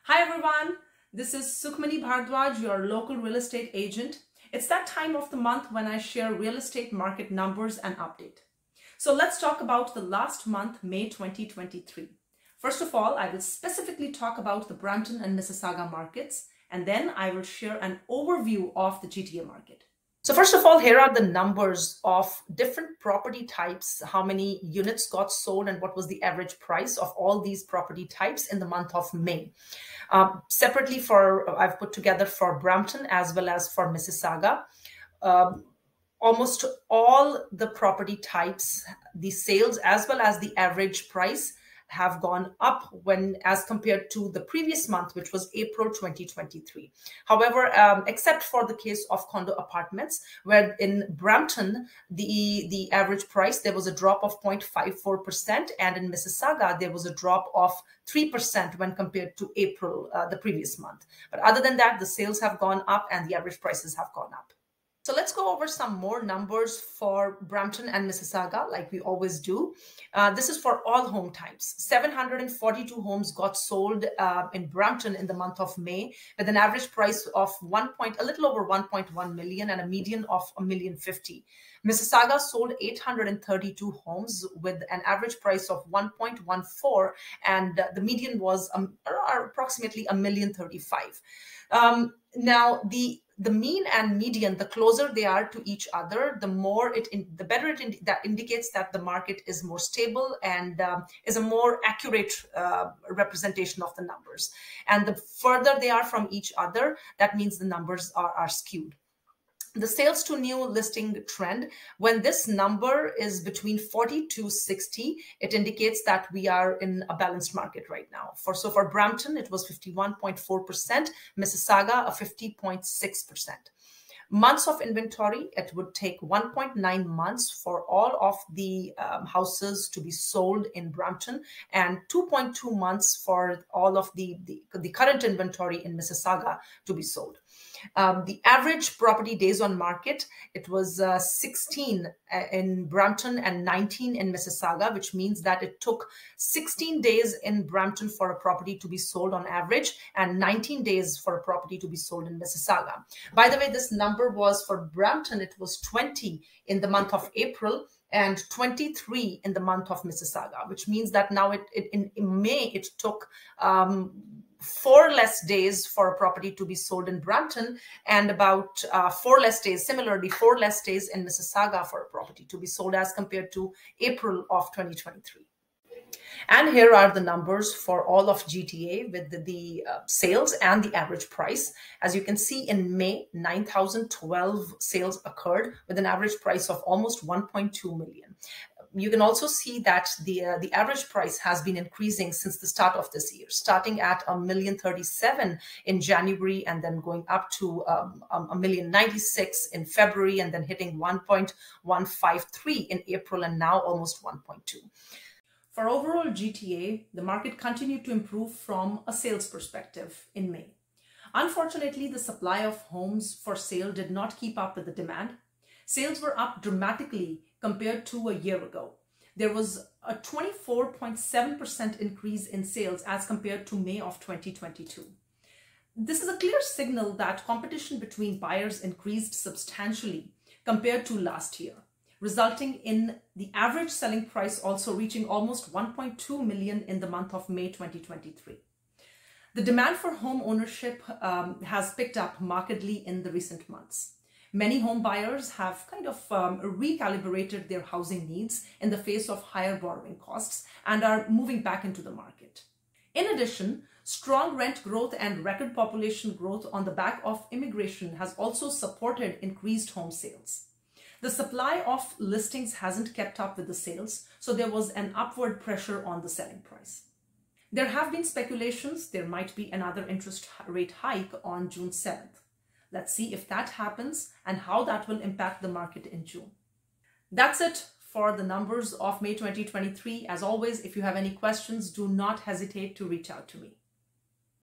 Hi everyone, this is Sukhmani Bhardwaj, your local real estate agent. It's that time of the month when I share real estate market numbers and update. So let's talk about the last month, May 2023. First of all, I will specifically talk about the Brampton and Mississauga markets, and then I will share an overview of the GTA market. So first of all, here are the numbers of different property types, how many units got sold and what was the average price of all these property types in the month of May. Separately I've put together for Brampton as well as for Mississauga. Almost all the property types, the sales as well as the average price have gone up as compared to the previous month, which was April 2023. However, except for the case of condo apartments, where in Brampton, the average price, there was a drop of 0.54%, and in Mississauga, there was a drop of 3% when compared to April, the previous month. But other than that, the sales have gone up and the average prices have gone up. So let's go over some more numbers for Brampton and Mississauga, like we always do. This is for all home types. 742 homes got sold in Brampton in the month of May, with an average price of a little over 1.1 million and a median of $1.05 million. Mississauga sold 832 homes with an average price of 1.14, and the median was approximately $1.035 million. Now, the mean and median, the closer they are to each other, the better that indicates that the market is more stable and is a more accurate representation of the numbers. And the further they are from each other, that means the numbers are skewed. The sales to new listing trend, when this number is between 40 to 60, it indicates that we are in a balanced market right now. For Brampton, it was 51.4%, Mississauga, 50.6%. Months of inventory, it would take 1.9 months for all of the houses to be sold in Brampton and 2.2 months for all of the current inventory in Mississauga to be sold. The average property days on market, it was 16 in Brampton and 19 in Mississauga, which means that it took 16 days in Brampton for a property to be sold on average and 19 days for a property to be sold in Mississauga. By the way, this number was for Brampton, it was 20 in the month of April and 23 in the month of Mississauga, which means that now in May, it took 4 less days for a property to be sold in Brampton and about 4 less days in Mississauga for a property to be sold as compared to April of 2023. And here are the numbers for all of GTA with the sales and the average price. As you can see, in May, 9,012 sales occurred with an average price of almost 1.2 million. You can also see that the average price has been increasing since the start of this year, starting at $1.037 million in January and then going up to $1.096 million in February and then hitting 1.153 in April and now almost 1.2. For overall GTA, the market continued to improve from a sales perspective in May. Unfortunately, the supply of homes for sale did not keep up with the demand. Sales were up dramatically compared to a year ago. There was a 24.7% increase in sales as compared to May of 2022. This is a clear signal that competition between buyers increased substantially compared to last year, resulting in the average selling price also reaching almost 1.2 million in the month of May 2023. The demand for home ownership has picked up markedly in the recent months. Many home buyers have kind of recalibrated their housing needs in the face of higher borrowing costs and are moving back into the market. In addition, strong rent growth and record population growth on the back of immigration has also supported increased home sales. The supply of listings hasn't kept up with the sales, so there was an upward pressure on the selling price. There have been speculations there might be another interest rate hike on June 7th. Let's see if that happens and how that will impact the market in June. That's it for the numbers of May 2023. As always, if you have any questions, do not hesitate to reach out to me.